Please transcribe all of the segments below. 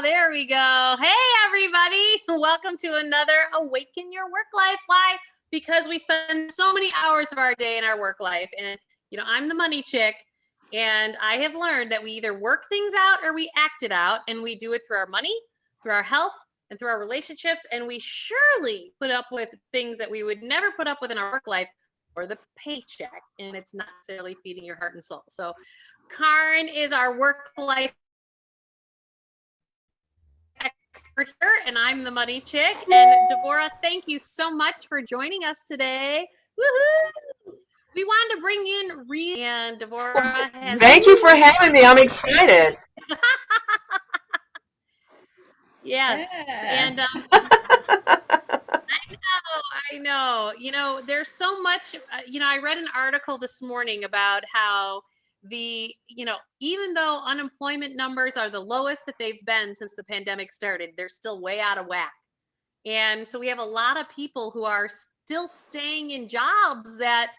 There we go. Hey, everybody. Welcome to another Awaken Your Work Life. Why? Because we spend so many hours of our day in our work life. And, I'm the money chick. And I have learned that we either work things out or we act it out. And we do it through our money, through our health, and through our relationships. And we surely put up with things that we would never put up with in our work life or the paycheck. And it's not necessarily feeding your heart and soul. So Karen is our work life expert here, and I'm the money chick. And Devorah, thank you so much for joining us today. Woohoo! We wanted to bring in and Devorah has. Thank you for having me. I'm excited. Yes, and I know. There's so much. I read an article this morning about how even though unemployment numbers are the lowest that they've been since the pandemic started, they're still way out of whack. And so we have a lot of people who are still staying in jobs that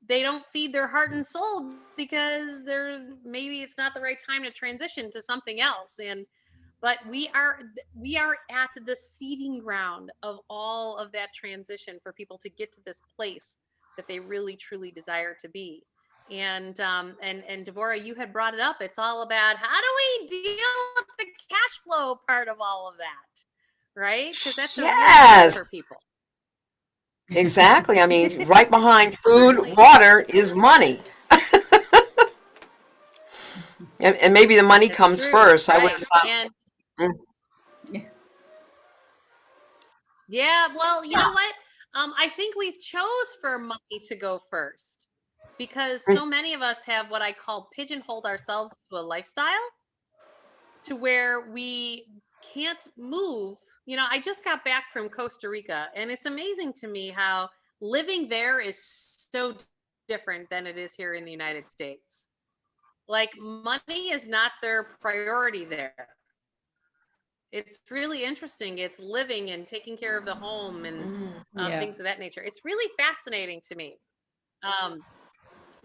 they don't feed their heart and soul because maybe it's not the right time to transition to something else. But we are at the seeding ground of all of that transition for people to get to this place that they really truly desire to be. And Devorah, you had brought it up. It's all about how do we deal with the cash flow part of all of that, right? Because that's a real thing for people. Exactly. I mean, right behind food, water is money. and maybe the money comes first. Right. I would say. Yeah, well, you know what? I think we've chose for money to go first because so many of us have what I call pigeonholed ourselves to a lifestyle to where we can't move. I just got back from Costa Rica, and it's amazing to me how living there is so different than it is here in the United States. Like, money is not their priority there. It's really interesting. It's living and taking care of the home and things of that nature. It's really fascinating to me.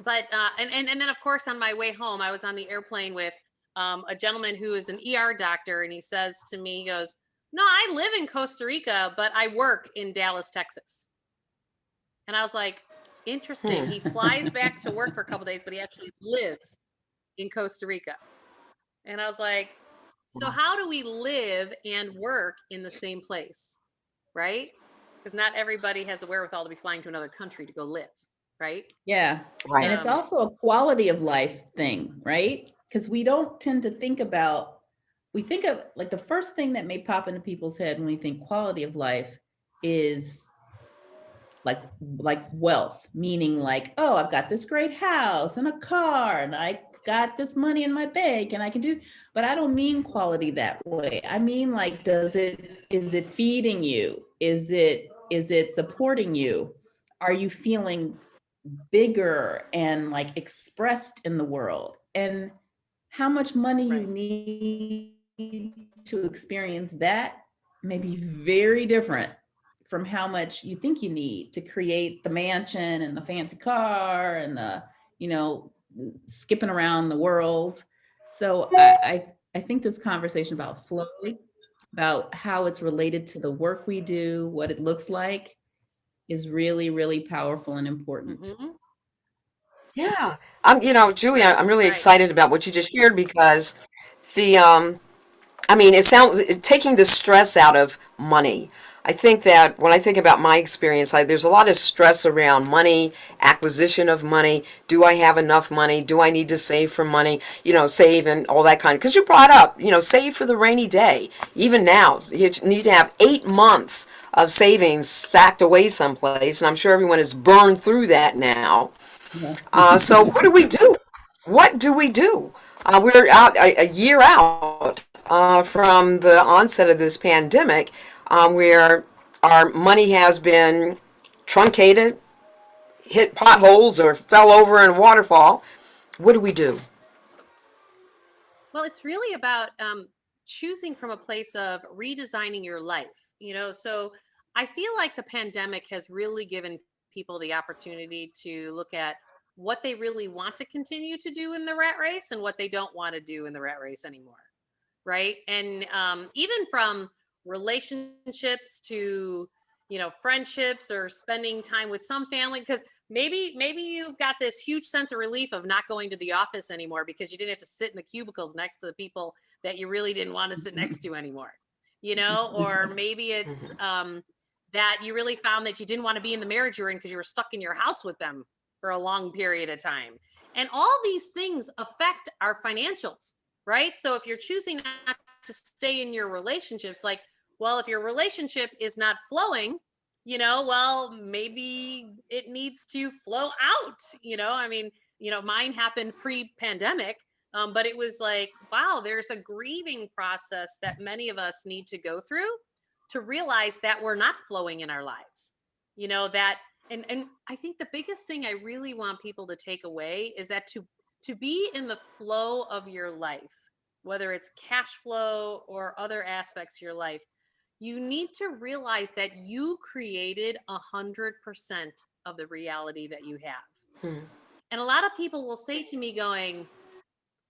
But then of course on my way home, I was on the airplane with a gentleman who is an ER doctor, and he says to me, he goes, "No, I live in Costa Rica, but I work in Dallas, Texas." And I was like, interesting. He flies back to work for a couple of days, but he actually lives in Costa Rica. And I was like, so how do we live and work in the same place, right? Because not everybody has the wherewithal to be flying to another country to go live, right? Yeah. Right. And it's also a quality of life thing, right? Because we don't tend to think about, we think of like the first thing that may pop into people's head when we think quality of life is like wealth, meaning like, oh, I've got this great house and a car and I got this money in my bank and I can do, but I don't mean quality that way. I mean, like, is it feeding you? Is it supporting you? Are you feeling bigger and like expressed in the world? And how much money you need to experience that may be very different from how much you think you need to create the mansion and the fancy car and the, skipping around the world. So I think this conversation about flow, about how it's related to the work we do, what it looks like, is really, really powerful and important. Mm-hmm. Yeah. Julia, I'm really excited about what you just shared because it's taking the stress out of money. I think that when I think about my experience, there's a lot of stress around money, acquisition of money. Do I have enough money? Do I need to save for money? Save and all that kind. Because you brought up, save for the rainy day. Even now, you need to have 8 months of savings stacked away someplace. And I'm sure everyone has burned through that now. So what do we do? What do we do? We're out a year out from the onset of this pandemic, where our money has been truncated, hit potholes, or fell over in a waterfall. What do we do? Well, it's really about choosing from a place of redesigning your life. So I feel like the pandemic has really given people the opportunity to look at what they really want to continue to do in the rat race and what they don't want to do in the rat race anymore. right? And even from relationships to, friendships or spending time with some family, because maybe you've got this huge sense of relief of not going to the office anymore because you didn't have to sit in the cubicles next to the people that you really didn't want to sit next to anymore, or maybe it's that you really found that you didn't want to be in the marriage you're in because you were stuck in your house with them for a long period of time. And all these things affect our financials, right? So if you're choosing not to stay in your relationships, like, well, if your relationship is not flowing, well, maybe it needs to flow out. I mean, mine happened pre-pandemic, but it was like, wow, there's a grieving process that many of us need to go through to realize that we're not flowing in our lives. That and I think the biggest thing I really want people to take away is that to be in the flow of your life, whether it's cash flow or other aspects of your life, you need to realize that you created 100% of the reality that you have. And a lot of people will say to me going,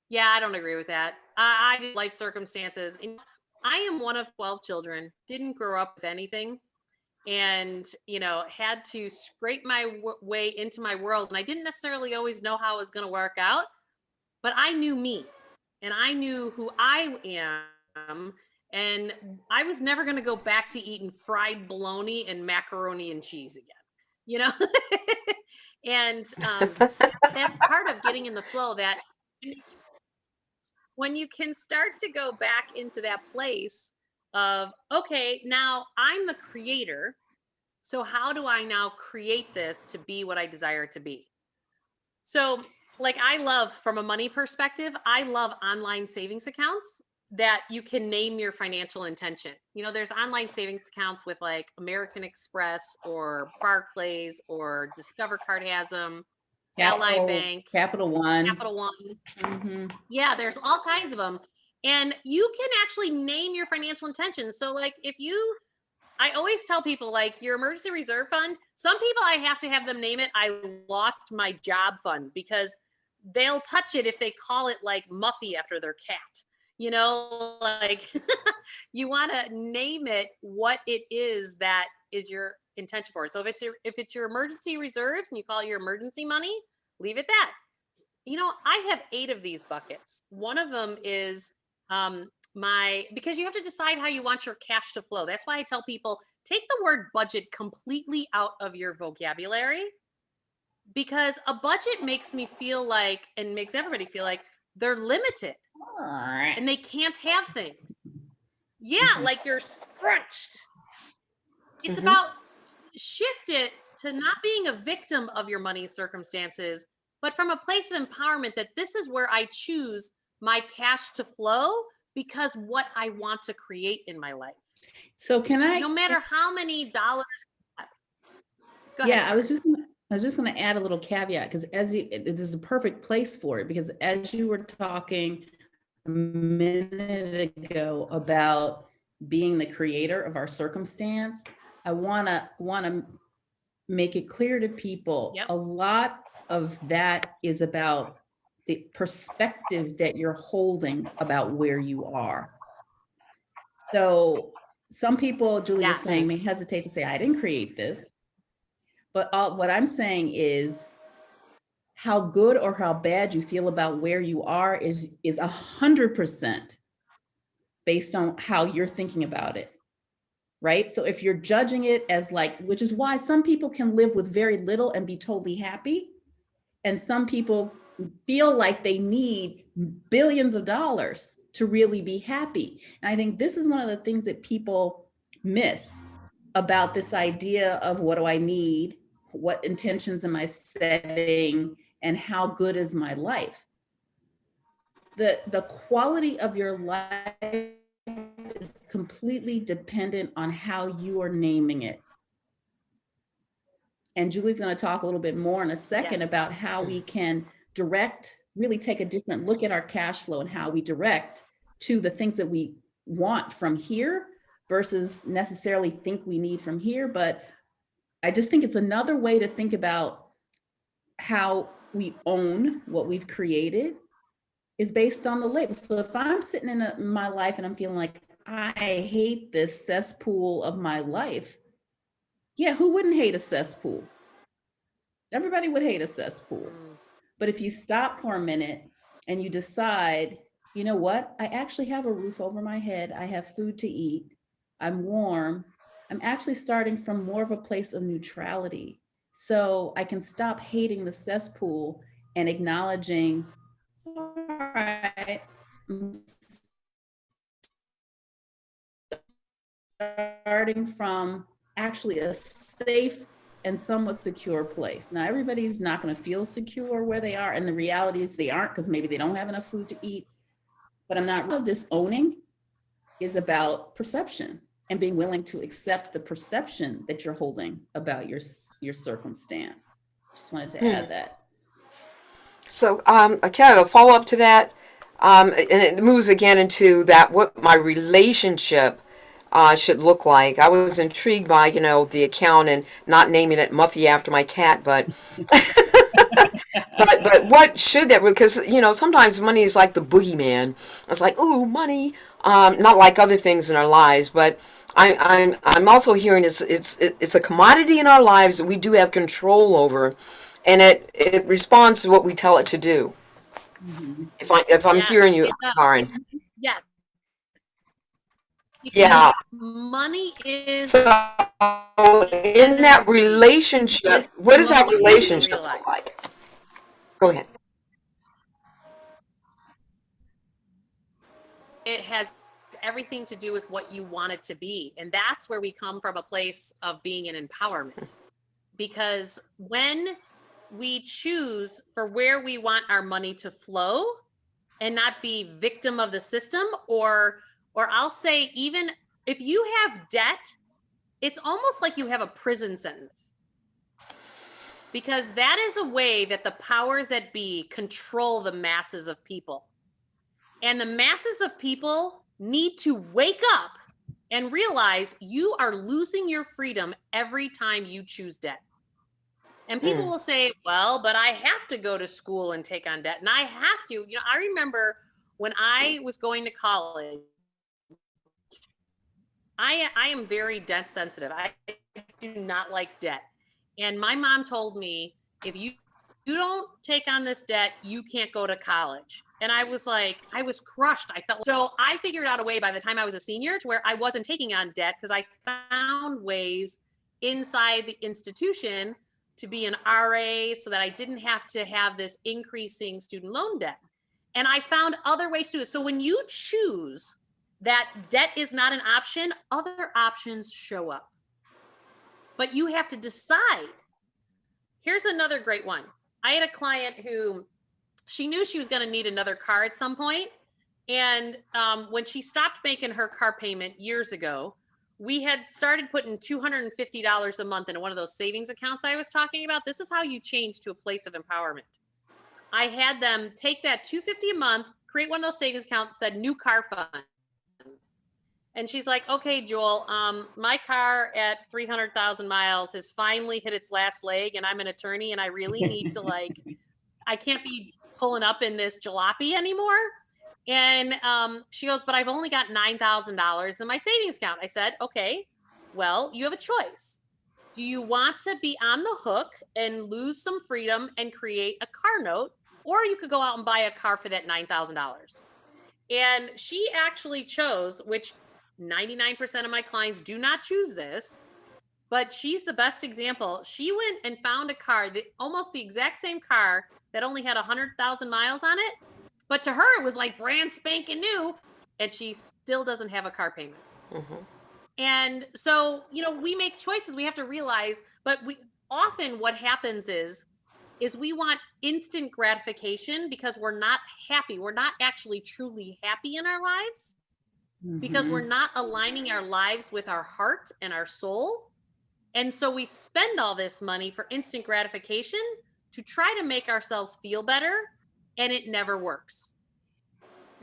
yeah, I don't agree with that. I life circumstances. And I am one of 12 children, didn't grow up with anything, and had to scrape my way into my world. And I didn't necessarily always know how it was going to work out, but I knew me and I knew who I am. And I was never going to go back to eating fried bologna and macaroni and cheese again, and that's part of getting in the flow, that when you can start to go back into that place of, okay, now I'm the creator. So how do I now create this to be what I desire it to be? So, like, I love, from a money perspective, I love online savings accounts that you can name your financial intention. There's online savings accounts with like American Express or Barclays or Discover Card has them, Ally Bank, Capital One. Capital One. Yeah, there's all kinds of them. And you can actually name your financial intentions. So like I always tell people, like, your emergency reserve fund, some people I have to have them name it I lost my job fund, because they'll touch it if they call it like Muffy after their cat. Like you want to name it what it is that is your intention for it. So if it's your emergency reserves and you call it your emergency money, leave it that. I have 8 of these buckets. One of them is because you have to decide how you want your cash to flow. That's why I tell people, take the word budget completely out of your vocabulary, because a budget makes me feel like, and makes everybody feel like, they're limited and they can't have things. Yeah, like you're scrunched. It's about shift it to not being a victim of your money circumstances, but from a place of empowerment, that this is where I choose my cash to flow because what I want to create in my life. So no matter how many dollars. Go ahead. Yeah, I was just going to add a little caveat, because this is a perfect place for it, because as you were talking a minute ago about being the creator of our circumstance, I want to make it clear to people, Yep. A lot of that is about the perspective that you're holding about where you are. So some people, Julie was saying, may hesitate to say, I didn't create this. But what I'm saying is, how good or how bad you feel about where you are is 100% based on how you're thinking about it, right? So if you're judging it as like, which is why some people can live with very little and be totally happy, and some people feel like they need billions of dollars to really be happy. And I think this is one of the things that people miss about this idea of, what do I need? What intentions am I setting? And how good is my life? The quality of your life is completely dependent on how you are naming it. And Julie's going to talk a little bit more in a second about how we can really take a different look at our cash flow and how we direct to the things that we want from here versus necessarily think we need from here. But I just think it's another way to think about how we own what we've created is based on the label. So if I'm sitting in my life and I'm feeling like I hate this cesspool of my life, yeah, who wouldn't hate a cesspool? Everybody would hate a cesspool. But if you stop for a minute and you decide, you know what? I actually have a roof over my head. I have food to eat. I'm warm. I'm actually starting from more of a place of neutrality. So I can stop hating the cesspool and acknowledging, all right, I'm starting from actually a safe and somewhat secure place. Now, everybody's not going to feel secure where they are. And the reality is they aren't, because maybe they don't have enough food to eat. But I'm not, this owning is about perception and being willing to accept the perception that you're holding about your circumstance. Just wanted to add that. So, kind of a follow up to that, and it moves again into that what my relationship should look like. I was intrigued by, the account and not naming it Muffy after my cat, but but what should that? Because sometimes money is like the boogeyman. It's like, ooh, money. Not like other things in our lives, but I'm also hearing it's a commodity in our lives that we do have control over, and it responds to what we tell it to do. Mm-hmm. If I'm Yes, hearing you, it does. Karen. Yeah, Yeah. because money is So in that energy. relationship, This what does that moment we don't relationship realize. look like? Go ahead. It has everything to do with what you want it to be. And that's where we come from, a place of being in empowerment. Because when we choose for where we want our money to flow and not be victim of the system, or I'll say, even if you have debt, it's almost like you have a prison sentence, because that is a way that the powers that be control the masses of people. And the masses of people need to wake up and realize you are losing your freedom every time you choose debt. And people will say, well, but I have to go to school and take on debt. And I have to, I remember when I was going to college, I am very debt sensitive. I do not like debt. And my mom told me, if you don't take on this debt, you can't go to college. And I was like, I was crushed. I felt so. I figured out a way by the time I was a senior to where I wasn't taking on debt, because I found ways inside the institution to be an RA so that I didn't have to have this increasing student loan debt. And I found other ways to do it. So when you choose that debt is not an option, other options show up. But you have to decide. Here's another great one. I had a client who, she knew she was going to need another car at some point. And when she stopped making her car payment years ago, we had started putting $250 a month into one of those savings accounts I was talking about. This is how you change to a place of empowerment. I had them take that $250 a month, create one of those savings accounts that said new car fund. And she's like, okay, Joel, my car at 300,000 miles has finally hit its last leg, and I'm an attorney, and I really need to, I can't be pulling up in this jalopy anymore. And she goes, but I've only got $9,000 in my savings account. I said, okay, well, you have a choice. Do you want to be on the hook and lose some freedom and create a car note? Or you could go out and buy a car for that $9,000. And she actually chose, which 99% of my clients do not choose this, but she's the best example. She went and found a car, almost the exact same car that only had 100,000 miles on it. But to her, it was like brand spanking new. And she still doesn't have a car payment. Mm-hmm. And so, we make choices. We have to realize, but often what happens is we want instant gratification because we're not happy. We're not actually truly happy in our lives, because we're not aligning our lives with our heart and our soul. And so we spend all this money for instant gratification to try to make ourselves feel better, and it never works.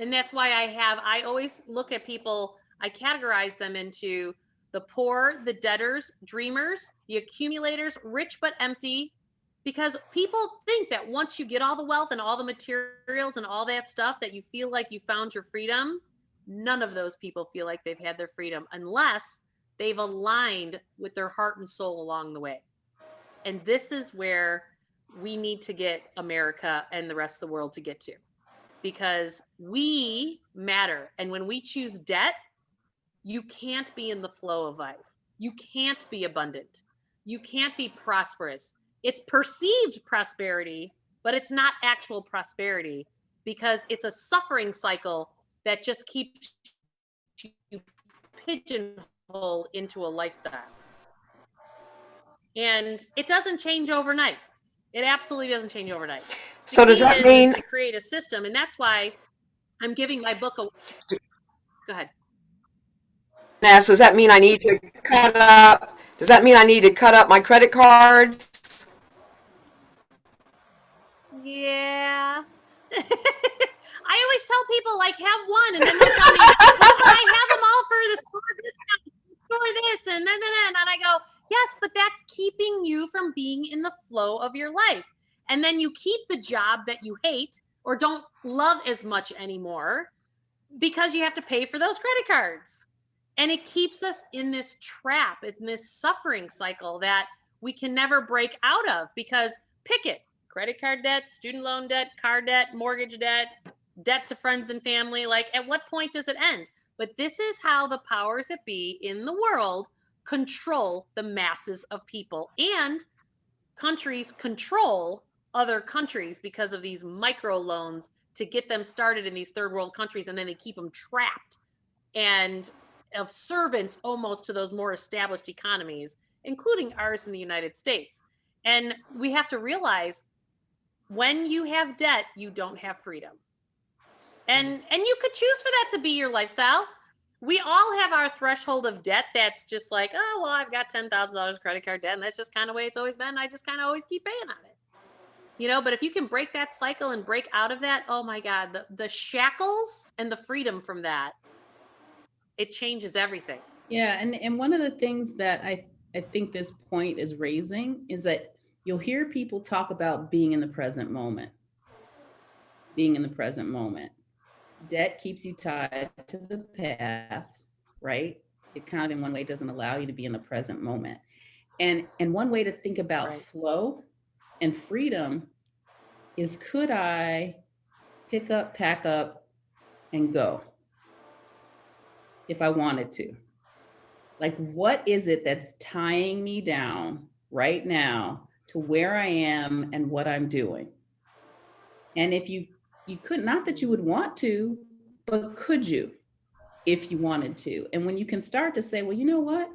And that's why I always look at people, I categorize them into the poor, the debtors, dreamers, the accumulators, rich but empty, Because people think that once you get all the wealth and all the materials and all that stuff, that you feel like you found your freedom. None of those people feel like they've had their freedom unless they've aligned with their heart and soul along the way. And this is where we need to get America and the rest of the world to get to, because we matter. And when we choose debt, you can't be in the flow of life. You can't be abundant. You can't be prosperous. It's perceived prosperity, but it's not actual prosperity, because it's a suffering cycle that just keeps you pigeonholed into a lifestyle. And it doesn't change overnight. It absolutely doesn't change overnight. So does that mean to create a system? And that's why I'm giving my book away. Go ahead. does that mean I need to cut up? Does that mean I need to cut up my credit cards? Yeah. I always tell people, like, have one, and then they'll tell me, well, but I have them all for this, and then, and I go, yes, but that's keeping you from being in the flow of your life. And then you keep the job that you hate or don't love as much anymore because you have to pay for those credit cards. And it keeps us in this trap, in this suffering cycle that we can never break out of, because pick it: credit card debt, student loan debt, car debt, mortgage debt, debt to friends and family. Like, at what point does it end? But this is how the powers that be in the world control the masses of people, and countries control other countries because of these micro loans to get them started in these third world countries. And then they keep them trapped and of servants almost to those more established economies, including ours in the United States. And we have to realize, when you have debt, you don't have freedom. And you could choose for that to be your lifestyle. We all have our threshold of debt that's just like, oh, well, I've got $10,000 credit card debt, and that's just kind of the way it's always been. I just kind of always keep paying on it. You know, but if you can break that cycle and break out of that, oh my God, the shackles and the freedom from that, it changes everything. Yeah, and one of the things that I think this point is raising is that you'll hear people talk about being in the present moment. Being in the present moment. Debt keeps you tied to the past, right? It kind of, in one way, doesn't allow you to be in the present moment. And one way to think about Right. flow and freedom is, could I pick up, pack up, and go if I wanted to? Like, what is it that's tying me down right now to where I am and what I'm doing? And if you could, not that you would want to, but could you, if you wanted to? And when you can start to say, well, you know what?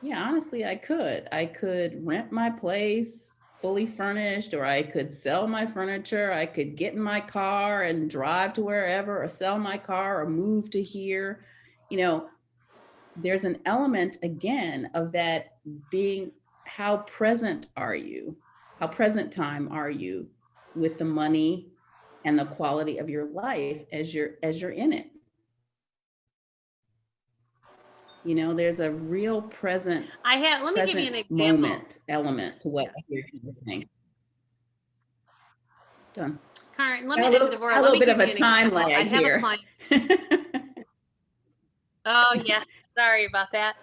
Yeah, honestly, I could rent my place fully furnished, or I could sell my furniture. I could get in my car and drive to wherever, or sell my car, or move to here. You know, there's an element, again, of that being, how present are you? How present time are you with the money and the quality of your life as you're in it? You know, there's a real present. Let me give you an example. Moment element to what I hear you saying. Done. Karen, let me give a little bit of a time lag here. I have a client. Oh yeah, sorry about that.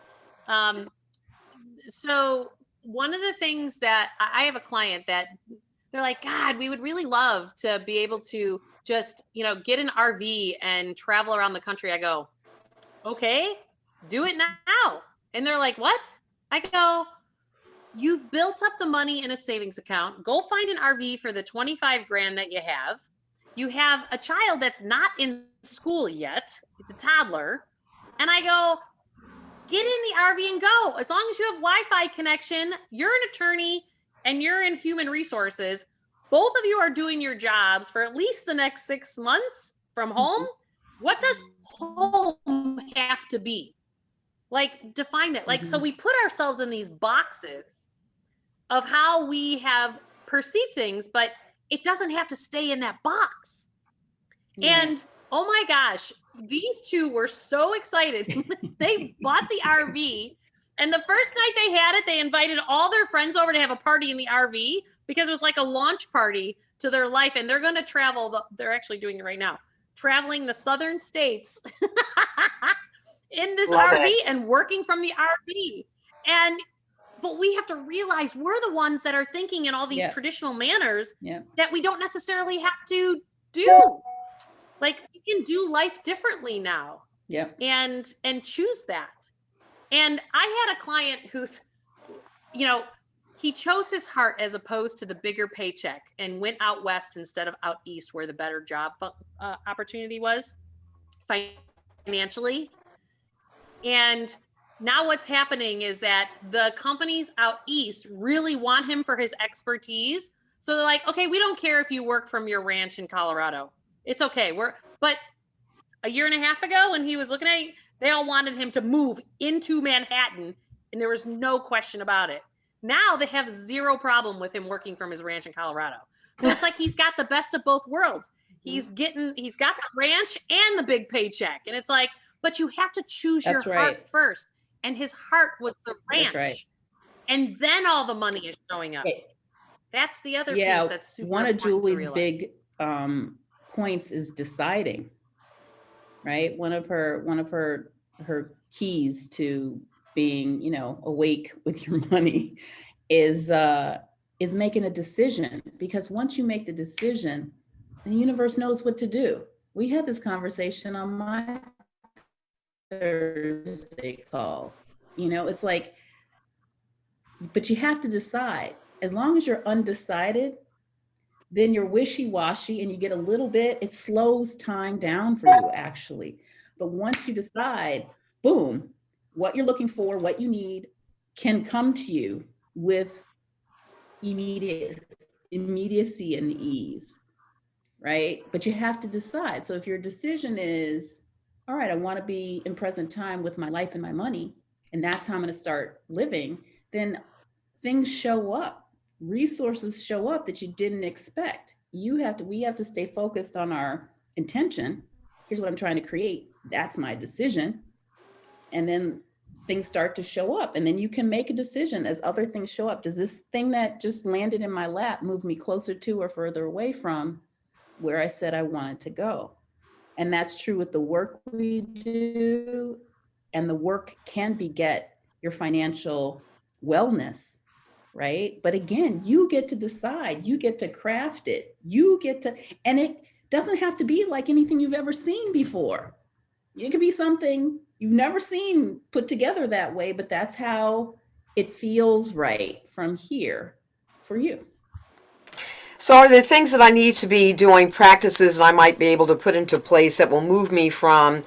So one of the things that I have a client that they're like, God, we would really love to be able to just, get an RV and travel around the country. I go, okay, do it now. And they're like, what? I go, you've built up the money in a savings account. Go find an RV for the 25 grand that you have. You have a child that's not in school yet. It's a toddler. And I go, get in the RV and go. As long as you have Wi-Fi connection, you're an attorney and you're in human resources. Both of you are doing your jobs for at least the next 6 months from home. What does home have to be? Like, define that. Like, so we put ourselves in these boxes of how we have perceived things, but it doesn't have to stay in that box. Yeah. And oh my gosh, these two were so excited. They bought the RV, and the first night they had it, they invited all their friends over to have a party in the RV because it was like a launch party to their life. And they're going to travel. They're actually doing it right now, traveling the southern states in this Love RV it. and working from the RV. But we have to realize we're the ones that are thinking in all these traditional manners that we don't necessarily have to do. Like, we can do life differently now. And choose that. And I had a client who's, he chose his heart as opposed to the bigger paycheck and went out west instead of out east, where the better job opportunity was financially. And now what's happening is that the companies out east really want him for his expertise. So they're like, okay, we don't care if you work from your ranch in Colorado. It's okay. But a year and a half ago, when he was looking at it, they all wanted him to move into Manhattan, and there was no question about it. Now they have zero problem with him working from his ranch in Colorado. So it's like he's got the best of both worlds. He's got the ranch and the big paycheck. And it's like, but you have to choose your heart first. And his heart was the ranch. And then all the money is showing up. That's the other piece that's super one of Julie's big points is deciding, right? One of her keys to being, awake with your money is making a decision. Because once you make the decision, the universe knows what to do. We had this conversation on my Thursday calls. It's like, but you have to decide. As long as you're undecided, then you're wishy-washy and you get a little bit, it slows time down for you, actually. But once you decide, boom, what you're looking for, what you need can come to you with immediacy and ease, right? But you have to decide. So if your decision is, all right, I want to be in present time with my life and my money, and that's how I'm going to start living, then things show up. Resources show up that you didn't expect. We have to stay focused on our intention. Here's what I'm trying to create. That's my decision. And then things start to show up. And then you can make a decision as other things show up. Does this thing that just landed in my lap move me closer to or further away from where I said I wanted to go? And that's true with the work we do. And the work can beget your financial wellness, right? But again, you get to decide, you get to craft it, and it doesn't have to be like anything you've ever seen before. It could be something you've never seen put together that way, but that's how it feels right from here for you. So are there things that I need to be doing, practices that I might be able to put into place that will move me from,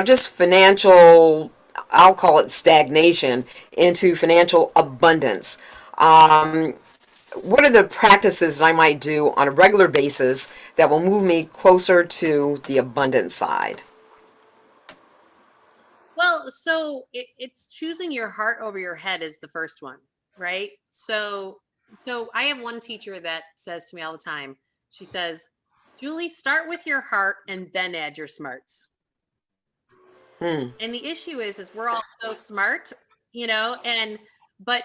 just financial, I'll call it stagnation, into financial abundance? What are the practices that I might do on a regular basis that will move me closer to the abundance side? Well, so it's choosing your heart over your head is the first one, right? So I have one teacher that says to me all the time, she says, Julie, start with your heart and then add your smarts. And the issue is we're all so smart, but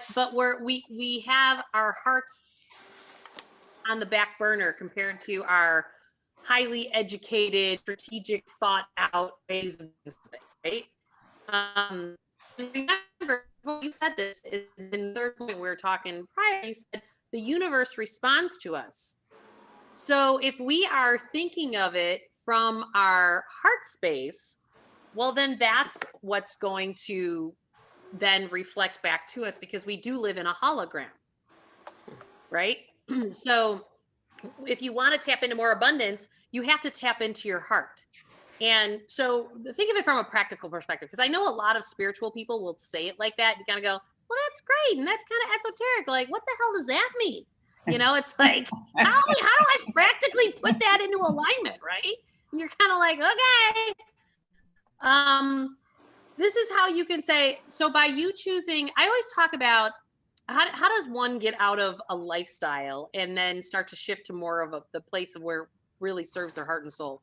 we have our hearts on the back burner compared to our highly educated, strategic, thought out ways of things, right? Remember, you said this in the third point we were talking prior, you said the universe responds to us. So if we are thinking of it from our heart space, well, then that's what's going to then reflect back to us, because we do live in a hologram, right? So if you want to tap into more abundance, you have to tap into your heart. And so think of it from a practical perspective, because I know a lot of spiritual people will say it like that. You kind of go, well, that's great. And that's kind of esoteric. Like, what the hell does that mean? It's like, how do I practically put that into alignment, right? And you're kind of like, okay. This is how you can say, so by you choosing, I always talk about how does one get out of a lifestyle and then start to shift to more of the place of where really serves their heart and soul.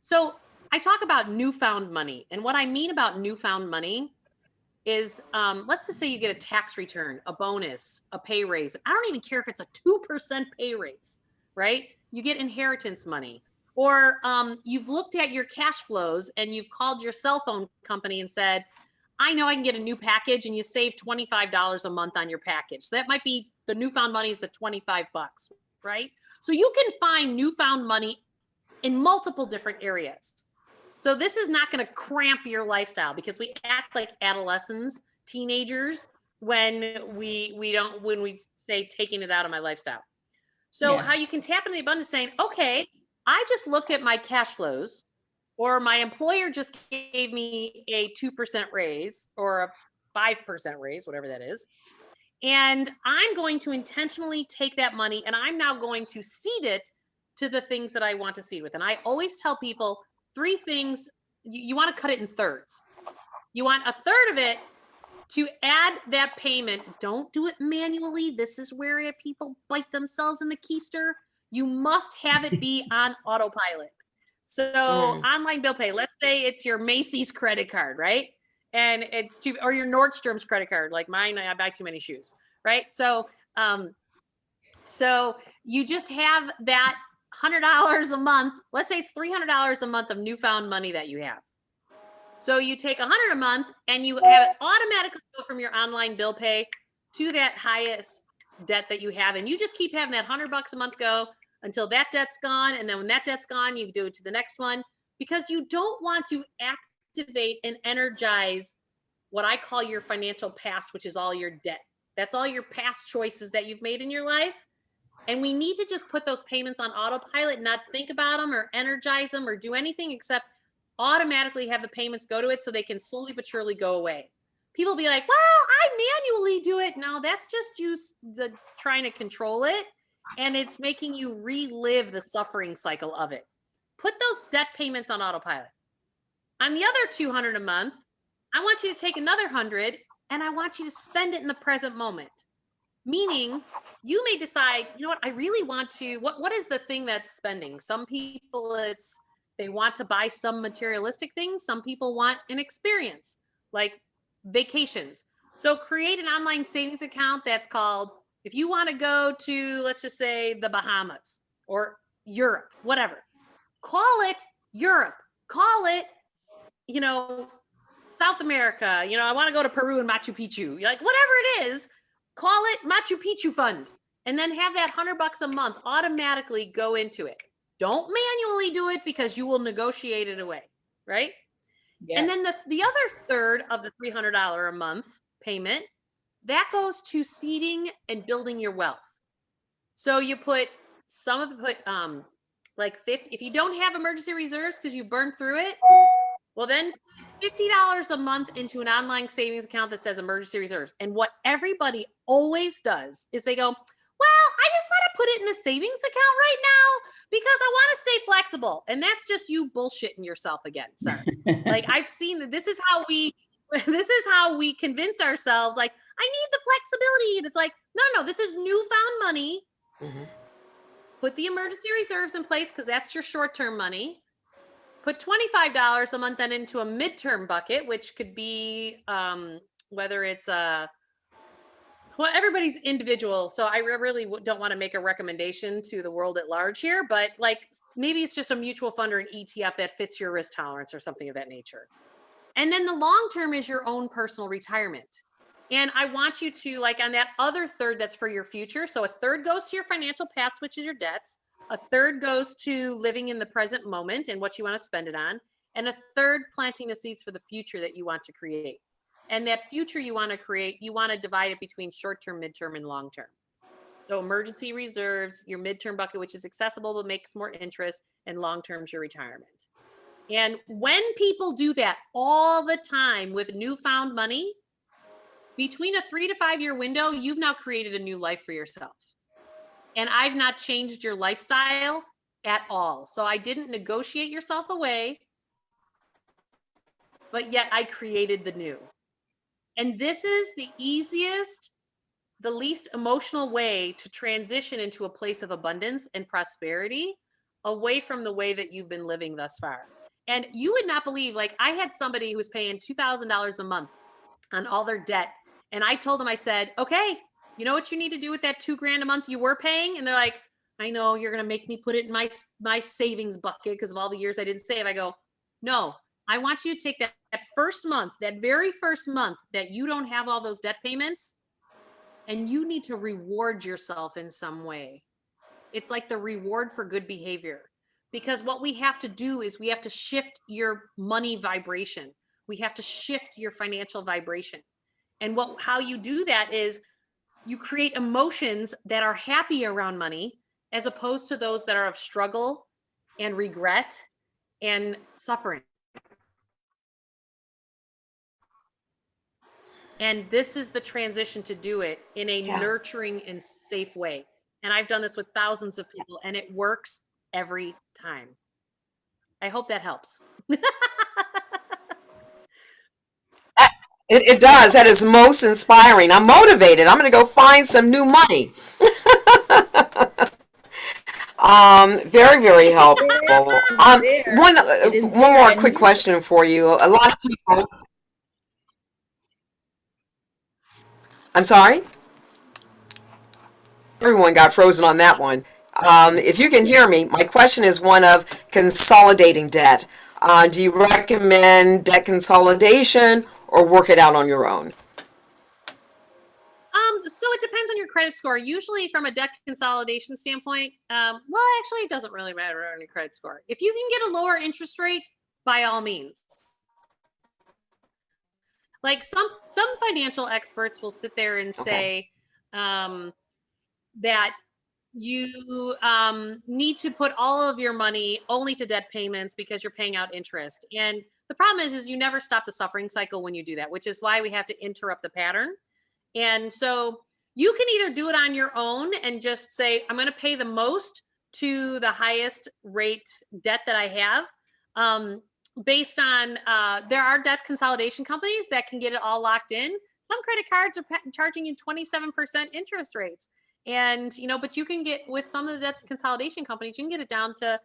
So I talk about newfound money. And what I mean about newfound money is, let's just say you get a tax return, a bonus, a pay raise. I don't even care if it's a 2% pay raise, right? You get inheritance money. Or you've looked at your cash flows and you've called your cell phone company and said, I know I can get a new package, and you save $25 a month on your package. So that might be the newfound money is the 25 bucks, right? So you can find newfound money in multiple different areas. So this is not going to cramp your lifestyle, because we act like adolescents, teenagers, when we say taking it out of my lifestyle. So how you can tap into the abundance, saying, okay, I just looked at my cash flows, or my employer just gave me a 2% raise or a 5% raise, whatever that is. And I'm going to intentionally take that money and I'm now going to seed it to the things that I want to seed with. And I always tell people 3 things. You want to cut it in thirds. You want a third of it to add that payment. Don't do it manually. This is where people bite themselves in the keister. You must have it be on autopilot. So online bill pay, let's say it's your Macy's credit card, right? And it's or your Nordstrom's credit card, like mine, I buy too many shoes, right? So, so you just have that $100 a month. Let's say it's $300 a month of newfound money that you have. So you take $100 a month and you have it automatically go from your online bill pay to that highest debt that you have. And you just keep having that $100 a month go until that debt's gone. And then when that debt's gone, you do it to the next one, because you don't want to activate and energize what I call your financial past, which is all your debt. That's all your past choices that you've made in your life. And we need to just put those payments on autopilot, not think about them or energize them or do anything except automatically have the payments go to it so they can slowly but surely go away. People be like, well, I manually do it. No, that's just you trying to control it. And it's making you relive the suffering cycle of it. Put those debt payments on autopilot. On the other $200 a month, I want you to take another 100 and I want you to spend it in the present moment. Meaning, you may decide, you know what, I really want to, what is the thing that's spending? Some people, they want to buy some materialistic things. Some people want an experience, like vacations. So create an online savings account that's called, if you want to go to, let's just say, the Bahamas or Europe, whatever, call it Europe. Call it, South America. I want to go to Peru and Machu Picchu. Like, whatever it is, call it Machu Picchu Fund. And then have that $100 a month automatically go into it. Don't manually do it, because you will negotiate it away, right? Yeah. And then the other third of the $300 a month payment, that goes to seeding and building your wealth. So you put like 50, if you don't have emergency reserves because you burned through it, well then $50 a month into an online savings account that says emergency reserves. And what everybody always does is they go, well, I just want to put it in the savings account right now because I want to stay flexible. And that's just you bullshitting yourself again, sir. Like, I've seen that this is how we convince ourselves, like, I need the flexibility. And it's like, no, this is newfound money. Mm-hmm. Put the emergency reserves in place because that's your short-term money. Put $25 a month then into a midterm bucket, which could be whether it's well, everybody's individual. So I really don't want to make a recommendation to the world at large here, but like maybe it's just a mutual fund or an ETF that fits your risk tolerance or something of that nature. And then the long term is your own personal retirement. And I want you to, like, on that other third that's for your future. So a third goes to your financial past, which is your debts. A third goes to living in the present moment and what you want to spend it on. And a third planting the seeds for the future that you want to create. And that future you want to create, you want to divide it between short-term, midterm, and long-term. So emergency reserves, your midterm bucket, which is accessible but makes more interest, and long-term is your retirement. And when people do that all the time with newfound money, between a 3 to 5 year window, you've now created a new life for yourself. And I've not changed your lifestyle at all. So I didn't negotiate yourself away, but yet I created the new. And this is the easiest, the least emotional way to transition into a place of abundance and prosperity away from the way that you've been living thus far. And you would not believe, like, I had somebody who was paying $2,000 a month on all their debt. And I told them, I said, okay, you know what you need to do with that $2,000 a month you were paying? And they're like, I know you're going to make me put it in my savings bucket because of all the years I didn't save. I go, no, I want you to take that first month, that very first month that you don't have all those debt payments, and you need to reward yourself in some way. It's like the reward for good behavior. Because what we have to do is we have to shift your money vibration. We have to shift your financial vibration. And how you do that is you create emotions that are happy around money, as opposed to those that are of struggle and regret and suffering. And this is the transition to do it in a nurturing and safe way. And I've done this with thousands of people, and it works every time. I hope that helps. It does. That is most inspiring. I'm motivated. I'm going to go find some new money. Very, very helpful. One more quick question for you. A lot of people. I'm sorry? Everyone got frozen on that one. If you can hear me, my question is one of consolidating debt. Do you recommend debt consolidation or work it out on your own? So it depends on your credit score. Usually from a debt consolidation standpoint, well, actually it doesn't really matter on your credit score. If you can get a lower interest rate, by all means. Like some financial experts will sit there and say that you need to put all of your money only to debt payments because you're paying out interest. And the problem is you never stop the suffering cycle when you do that, which is why we have to interrupt the pattern. And so you can either do it on your own and just say, I'm going to pay the most to the highest rate debt that I have. Based on, there are debt consolidation companies that can get it all locked in. Some credit cards are charging you 27% interest rates. And, but you can get, with some of the debt consolidation companies, you can get it down to,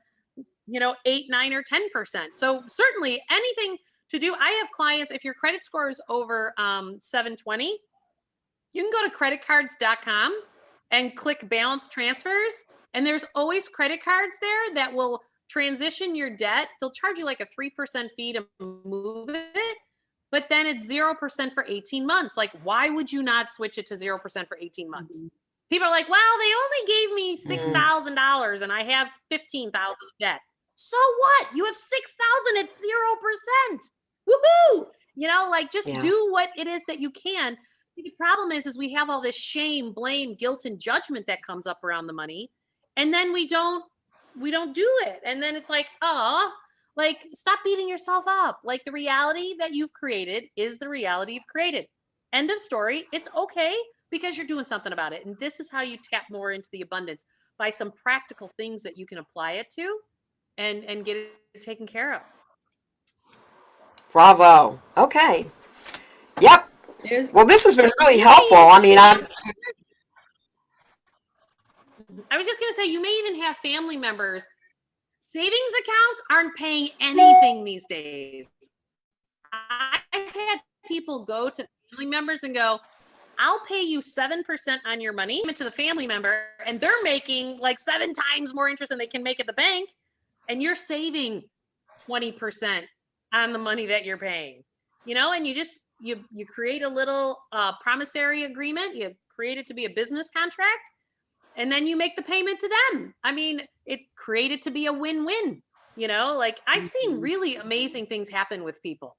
8, 9, or 10%. So certainly anything to do. I have clients, if your credit score is over 720, you can go to creditcards.com and click balance transfers. And there's always credit cards there that will transition your debt. They'll charge you like a 3% fee to move it, but then it's 0% for 18 months. Like, why would you not switch it to 0% for 18 months? Mm-hmm. People are like, well, they only gave me $6,000 and I have $15,000 of debt. So what? You have $6,000 at 0%. Woohoo! Just do what it is that you can. The problem is we have all this shame, blame, guilt, and judgment that comes up around the money. And then we don't do it. And then it's like, stop beating yourself up. Like, the reality that you've created is the reality you've created. End of story. It's okay because you're doing something about it. And this is how you tap more into the abundance, by some practical things that you can apply it to and get it taken care of. Bravo. Okay. Yep. Well, this has been really helpful. I mean, I was just going to say, you may even have family members. Savings accounts aren't paying anything these days. I've had people go to family members and go, I'll pay you 7% on your money to the family member, and they're making like 7 times more interest than they can make at the bank, and you're saving 20% on the money that you're paying. And you create a little promissory agreement. You create it to be a business contract, and then you make the payment to them. I mean, it created to be a win-win. I've seen really amazing things happen with people.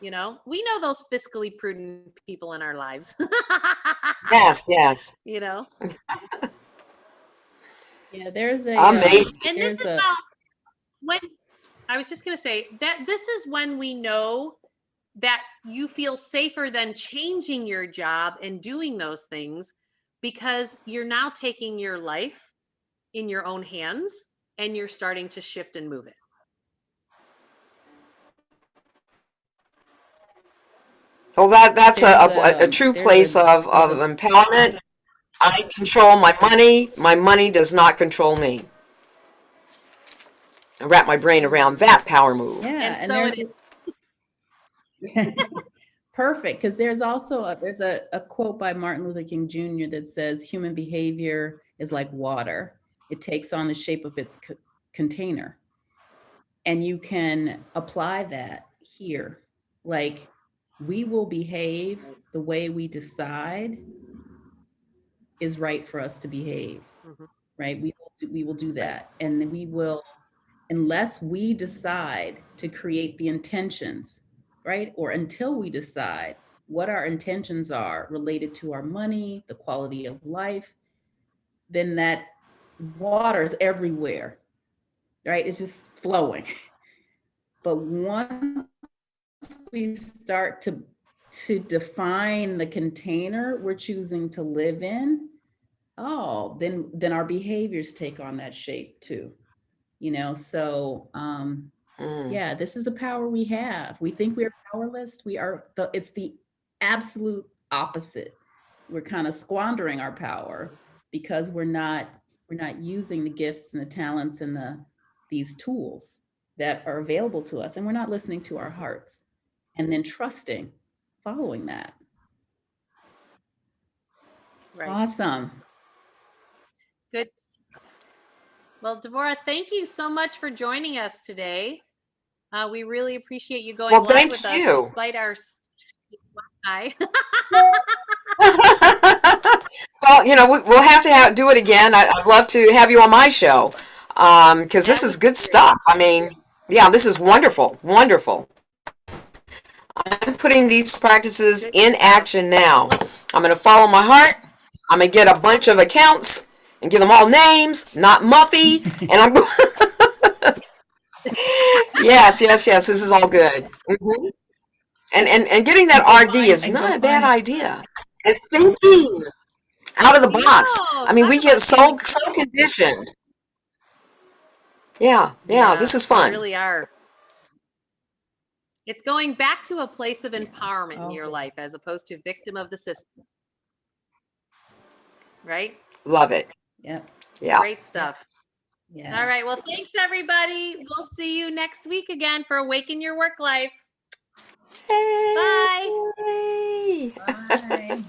We know those fiscally prudent people in our lives. Yes. Yeah, there's a amazing. And this is about when I was just going to say that this is when we know that you feel safer than changing your job and doing those things, because you're now taking your life in your own hands and you're starting to shift and move it. Well, that's a true place of empowerment. I control my money. My money does not control me. I wrap my brain around that power move. Yeah, and so it is. Perfect. Because there's also there's a quote by Martin Luther King Jr. that says human behavior is like water. It takes on the shape of its container. And you can apply that here. Like, we will behave the way we decide is right for us to behave, right? We will do that. And then we will, unless we decide to create the intentions, right? Or until we decide what our intentions are related to our money, the quality of life, then that water's everywhere, right? It's just flowing. But once we start to define the container we're choosing to live in, oh, then our behaviors take on that shape too. So yeah, this is the power we have. We think we're powerless. It's the absolute opposite. We're kind of squandering our power because we're not using the gifts and the talents and these tools that are available to us, and we're not listening to our hearts and then trusting, following that. Right. Awesome. Good. Well, Devorah, thank you so much for joining us today. We really appreciate you going live with us despite our hi. Well, we'll have to do it again. I'd love to have you on my show because this is good stuff. I mean, yeah, this is wonderful, wonderful. I'm putting these practices in action now. I'm going to follow my heart. I'm going to get a bunch of accounts and give them all names, not Muffy. And I'm yes. This is all good. And getting that RV is not a bad idea. And thinking out of the box. I mean, we get so conditioned. Yeah, this is fun. We really are. It's going back to a place of empowerment in your life as opposed to victim of the system. Right? Love it. Yep. Yeah. Great stuff. Yeah. All right. Well, thanks, everybody. We'll see you next week again for Awaken Your Work Life. Hey. Bye. Bye.